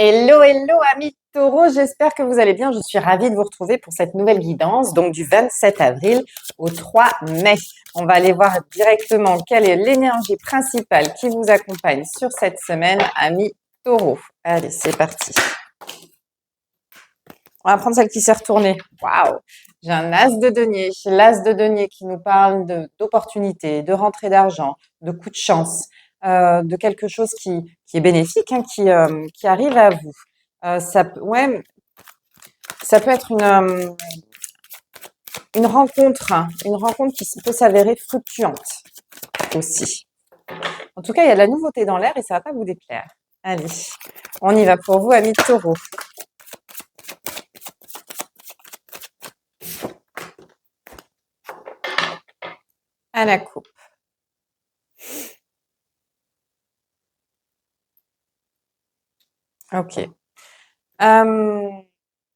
Hello, hello, amis taureaux, j'espère que vous allez bien. Je suis ravie de vous retrouver pour cette nouvelle guidance, donc du 27 avril au 3 mai. On va aller voir directement quelle est l'énergie principale qui vous accompagne sur cette semaine, amis taureaux. Allez, c'est parti. On va prendre celle qui s'est retournée. Waouh! J'ai un as de denier. L'as de denier qui nous parle d'opportunités, de rentrée d'argent, de coup de chance, de quelque chose qui est bénéfique, hein, qui arrive à vous. Ouais, ça peut être une rencontre qui peut s'avérer fluctuante aussi. En tout cas, il y a de la nouveauté dans l'air et ça va pas vous déplaire. Allez, on y va pour vous, amis taureaux. À la coupe. Ok.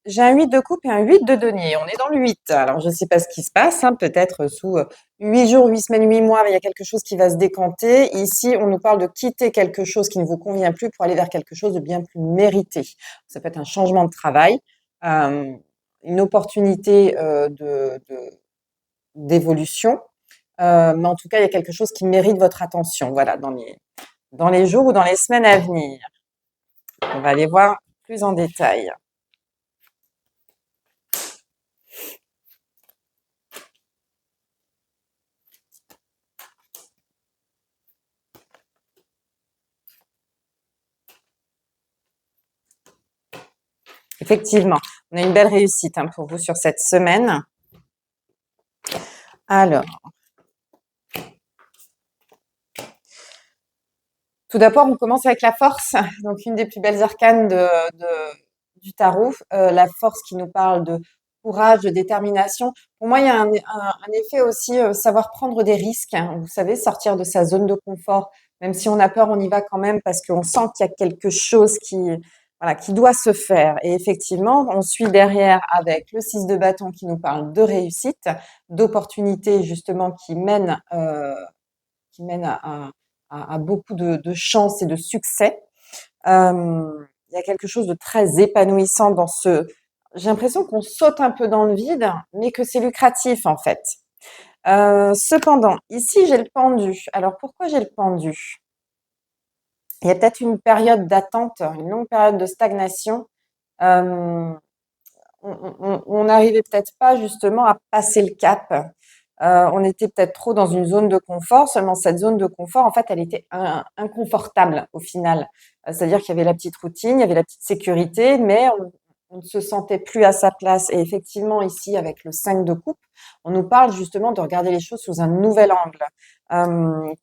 J'ai un 8 de coupe et un 8 de denier. On est dans le 8. Alors, je ne sais pas ce qui se passe, hein, peut-être sous 8 jours, 8 semaines, 8 mois, il y a quelque chose qui va se décanter. Ici, on nous parle de quitter quelque chose qui ne vous convient plus pour aller vers quelque chose de bien plus mérité. Ça peut être un changement de travail, euh, une opportunité d'évolution, mais en tout cas, il y a quelque chose qui mérite votre attention. Voilà, dans les jours ou dans les semaines à venir. On va aller voir plus en détail. Effectivement, on a une belle réussite, hein, pour vous sur cette semaine. Alors, tout d'abord, on commence avec la force, donc une des plus belles arcanes du tarot, la force qui nous parle de courage, de détermination. Pour moi, il y a un effet aussi, savoir prendre des risques, hein. Vous savez, sortir de sa zone de confort. Même si on a peur, on y va quand même parce qu'on sent qu'il y a quelque chose voilà, qui doit se faire. Et effectivement, on suit derrière avec le 6 de bâton qui nous parle de réussite, d'opportunités justement qui mènent à beaucoup de chance et de succès. Il y a quelque chose de très épanouissant dans j'ai l'impression qu'on saute un peu dans le vide, mais que c'est lucratif en fait. Cependant, ici j'ai le pendu. Alors pourquoi j'ai le pendu? Il y a peut-être une période d'attente, une longue période de stagnation. Euh, on n'arrivait peut-être pas justement à passer le cap. On était peut-être trop dans une zone de confort, seulement cette zone de confort, en fait, elle était inconfortable au final. C'est-à-dire qu'il y avait la petite routine, il y avait la petite sécurité, mais on ne se sentait plus à sa place. Et effectivement, ici, avec le 5 de coupe, on nous parle justement de regarder les choses sous un nouvel angle.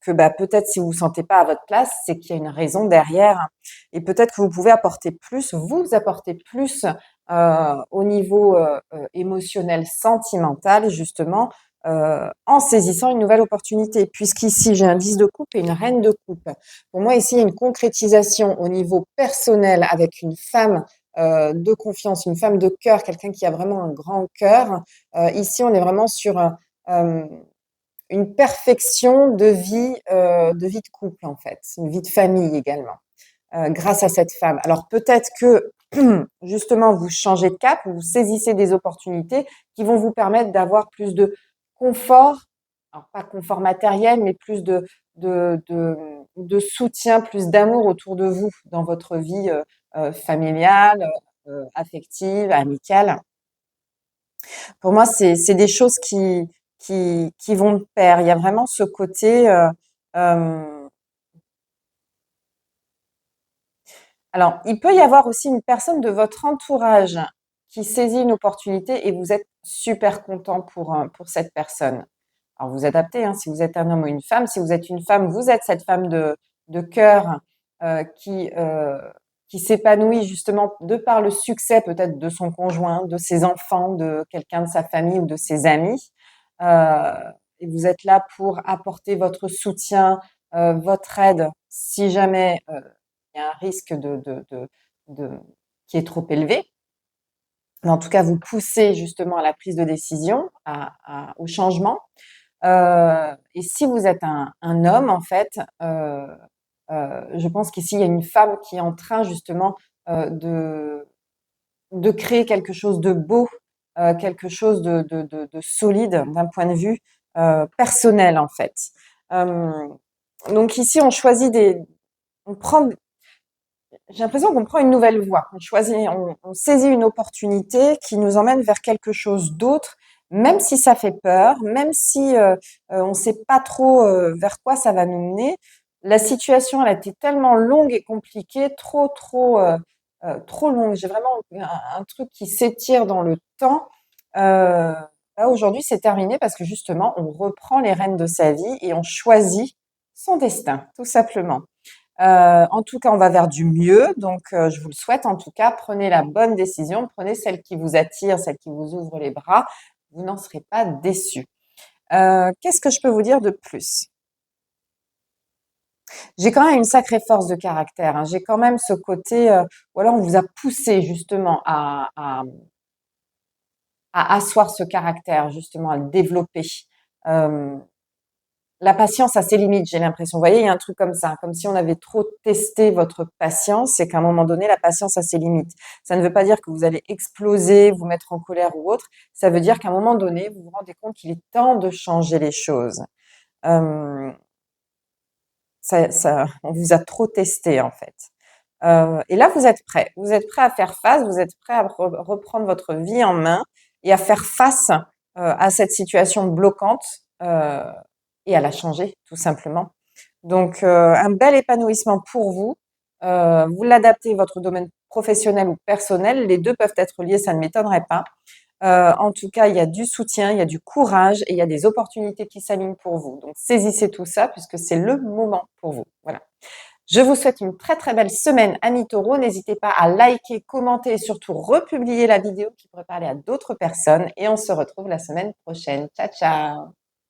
Que bah, peut-être si vous vous sentez pas à votre place, c'est qu'il y a une raison derrière. Et peut-être que vous pouvez apporter plus, vous apporter plus au niveau émotionnel, sentimental, justement, en saisissant une nouvelle opportunité. Puisqu'ici, j'ai un 10 de coupe et une reine de coupe. Pour moi, ici, il y a une concrétisation au niveau personnel avec une femme de confiance, une femme de cœur, quelqu'un qui a vraiment un grand cœur. Ici, on est vraiment sur une perfection de vie de couple, en fait, une vie de famille également, grâce à cette femme. Alors peut-être que justement vous changez de cap, vous saisissez des opportunités qui vont vous permettre d'avoir plus de confort, alors pas confort matériel, mais plus de soutien, plus d'amour autour de vous dans votre vie familiale, affective, amicale. Pour moi, c'est des choses qui vont de pair. Il y a vraiment ce côté. Euh, alors, il peut y avoir aussi une personne de votre entourage qui saisit une opportunité et vous êtes super content pour cette personne. Alors, vous adaptez, hein, si vous êtes un homme ou une femme. Si vous êtes une femme, vous êtes cette femme de cœur euh, qui, euh, qui s'épanouit justement de par le succès peut-être de son conjoint, de ses enfants, de quelqu'un de sa famille ou de ses amis. Euh, et vous êtes là pour apporter votre soutien, votre aide, si jamais il y a un risque de qui est trop élevé. Mais en tout cas, vous poussez justement à la prise de décision, au changement. Et si vous êtes un homme, en fait, Je pense qu'ici, il y a une femme qui est en train justement de créer quelque chose de beau, quelque chose de solide d'un point de vue personnel en fait. Euh, donc ici, on prend, j'ai l'impression qu'on prend une nouvelle voie, on saisit une opportunité qui nous emmène vers quelque chose d'autre, même si ça fait peur, même si on ne sait pas trop vers quoi ça va nous mener. La situation, elle a été tellement longue et compliquée, trop longue. J'ai vraiment un truc qui s'étire dans le temps. Euh, Là, aujourd'hui, c'est terminé parce que justement, on reprend les rênes de sa vie et on choisit son destin, tout simplement. En tout cas, on va vers du mieux, donc je vous le souhaite en tout cas. Prenez la bonne décision, prenez celle qui vous attire, celle qui vous ouvre les bras. Vous n'en serez pas déçus. Qu'est-ce que je peux vous dire de plus? J'ai quand même une sacrée force de caractère, hein. J'ai quand même ce côté, ou alors on vous a poussé justement à asseoir ce caractère, justement à le développer. Euh, La patience a ses limites, j'ai l'impression. Vous voyez, il y a un truc comme ça, comme si on avait trop testé votre patience et qu'à un moment donné, la patience a ses limites. Ça ne veut pas dire que vous allez exploser, vous mettre en colère ou autre. Ça veut dire qu'à un moment donné, vous vous rendez compte qu'il est temps de changer les choses. Euh, on vous a trop testé en fait. Et là, vous êtes prêt. Vous êtes prêt à faire face, vous êtes prêt à reprendre votre vie en main et à faire face à cette situation bloquante et à la changer, tout simplement. Donc, un bel épanouissement pour vous. Vous l'adaptez à votre domaine professionnel ou personnel. Les deux peuvent être liés, ça ne m'étonnerait pas. En tout cas, il y a du soutien, il y a du courage et il y a des opportunités qui s'alignent pour vous. Donc, saisissez tout ça puisque c'est le moment pour vous. Voilà. Je vous souhaite une très très belle semaine, amis taureaux. N'hésitez pas à liker, commenter et surtout republier la vidéo qui pourrait parler à d'autres personnes. Et on se retrouve la semaine prochaine. Ciao, ciao!